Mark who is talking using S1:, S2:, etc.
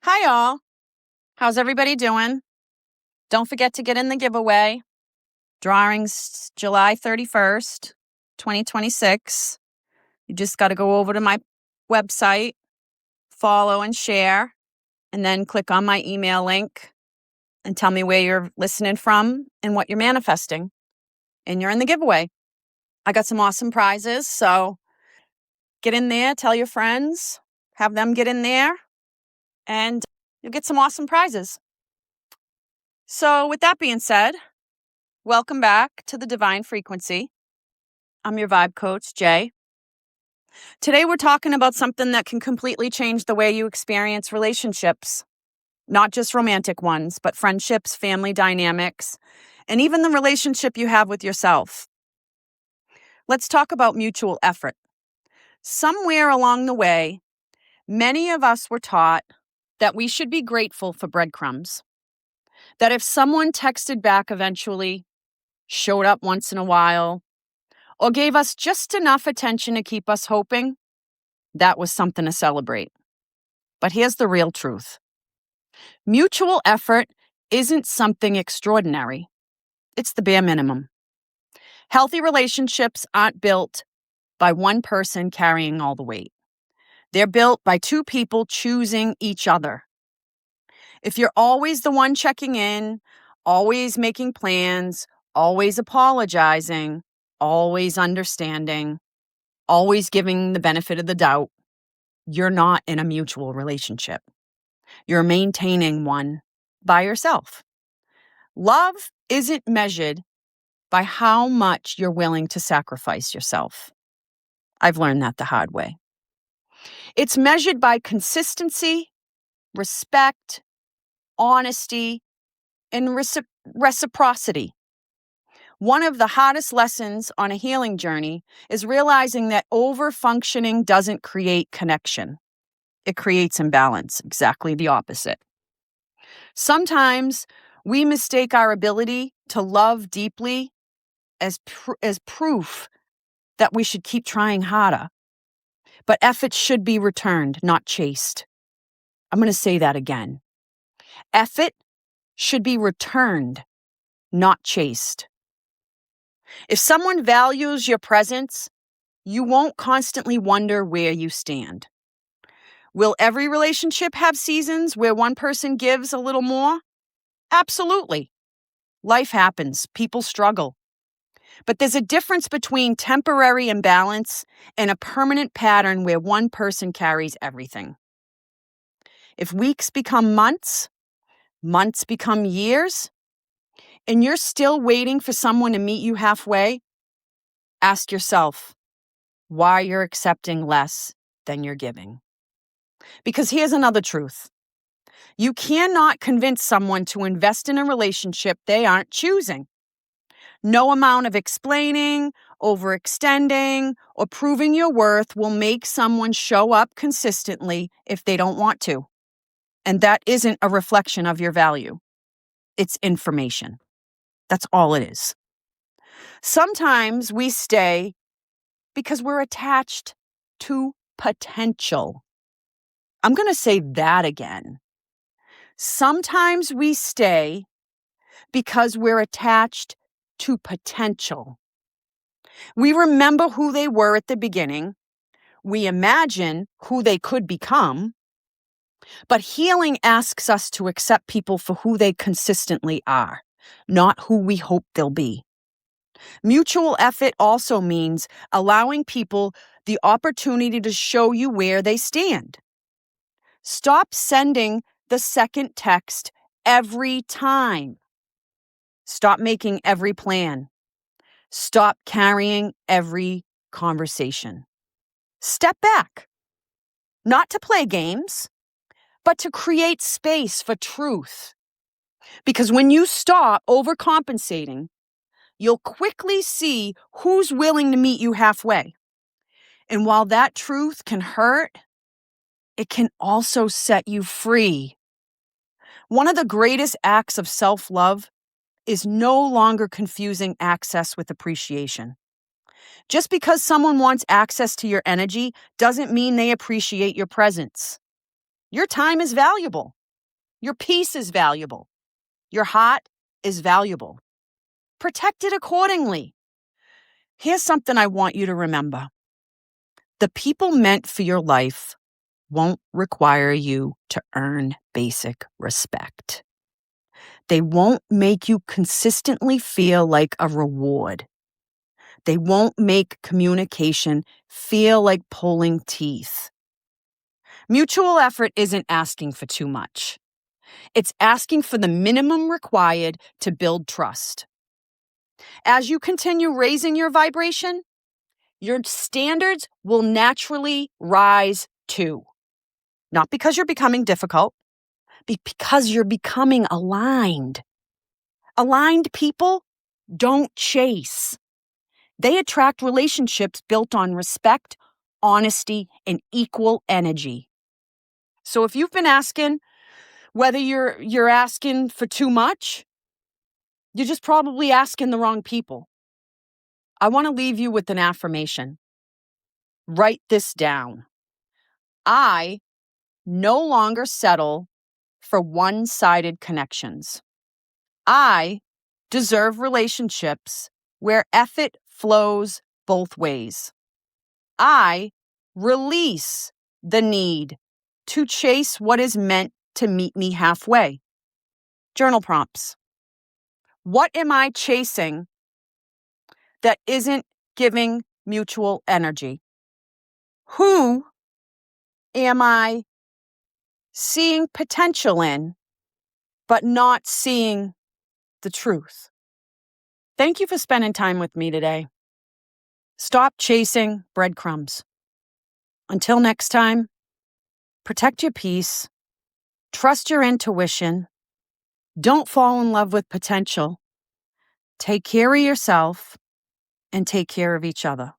S1: Hi, all. How's everybody doing? Don't forget to get in the giveaway. Drawing's July 31st, 2026. You just got to go over to my website, follow and share, and then click on my email link and tell me where you're listening from and what you're manifesting. And you're in the giveaway. I got some awesome prizes, so get in there, tell your friends, have them get in there, and you'll get some awesome prizes. So with that being said, welcome back to the Divine Frequency. I'm your vibe coach, Jay. Today we're talking about something that can completely change the way you experience relationships. Not just romantic ones, but friendships, family dynamics, and even the relationship you have with yourself. Let's talk about mutual effort. Somewhere along the way, many of us were taught that we should be grateful for breadcrumbs. That if someone texted back eventually, showed up once in a while, or gave us just enough attention to keep us hoping, that was something to celebrate. But here's the real truth. Mutual effort isn't something extraordinary. It's the bare minimum. Healthy relationships aren't built by one person carrying all the weight. They're built by two people choosing each other. If you're always the one checking in, always making plans, always apologizing, always understanding, always giving the benefit of the doubt, you're not in a mutual relationship. You're maintaining one by yourself. Love isn't measured by how much you're willing to sacrifice yourself. I've learned that the hard way. It's measured by consistency, respect, honesty, and reciprocity. One of the hardest lessons on a healing journey is realizing that over-functioning doesn't create connection. It creates imbalance, exactly the opposite. Sometimes we mistake our ability to love deeply as proof that we should keep trying harder. But effort should be returned, not chased. I'm going to say that again. Effort should be returned, not chased. If someone values your presence, you won't constantly wonder where you stand. Will every relationship have seasons where one person gives a little more? Absolutely. Life happens. People struggle. But there's a difference between temporary imbalance and a permanent pattern where one person carries everything. If weeks become months, months become years, and you're still waiting for someone to meet you halfway, ask yourself why you're accepting less than you're giving. Because here's another truth. You cannot convince someone to invest in a relationship they aren't choosing. No amount of explaining, overextending, or proving your worth will make someone show up consistently if they don't want to. And that isn't a reflection of your value. It's information. That's all it is. Sometimes we stay because we're attached to potential. I'm going to say that again. Sometimes we stay because we're attached to potential. We remember who they were at the beginning. We imagine who they could become. But healing asks us to accept people for who they consistently are, not who we hope they'll be. Mutual effort also means allowing people the opportunity to show you where they stand. Stop sending the second text every time. Stop making every plan. Stop carrying every conversation. Step back. Not to play games, but to create space for truth. Because when you stop overcompensating, you'll quickly see who's willing to meet you halfway. And while that truth can hurt, it can also set you free. One of the greatest acts of self-love is no longer confusing access with appreciation. Just because someone wants access to your energy doesn't mean they appreciate your presence. Your time is valuable. Your peace is valuable. Your heart is valuable. Protect it accordingly. Here's something I want you to remember. The people meant for your life won't require you to earn basic respect. They won't make you consistently feel like a reward. They won't make communication feel like pulling teeth. Mutual effort isn't asking for too much. It's asking for the minimum required to build trust. As you continue raising your vibration, your standards will naturally rise too. Not because you're becoming difficult, but because you're becoming aligned. Aligned people don't chase. They attract relationships built on respect, honesty, and equal energy. So if you've been asking whether you're asking for too much, you're just probably asking the wrong people. I want to leave you with an affirmation. Write this down. I no longer settle for one-sided connections. I deserve relationships where effort flows both ways. I release the need to chase what is meant to meet me halfway. Journal prompts. What am I chasing that isn't giving mutual energy? Who am I seeing potential in, but not seeing the truth? Thank you for spending time with me today. Stop chasing breadcrumbs. Until next time, protect your peace, trust your intuition, don't fall in love with potential, take care of yourself, and take care of each other.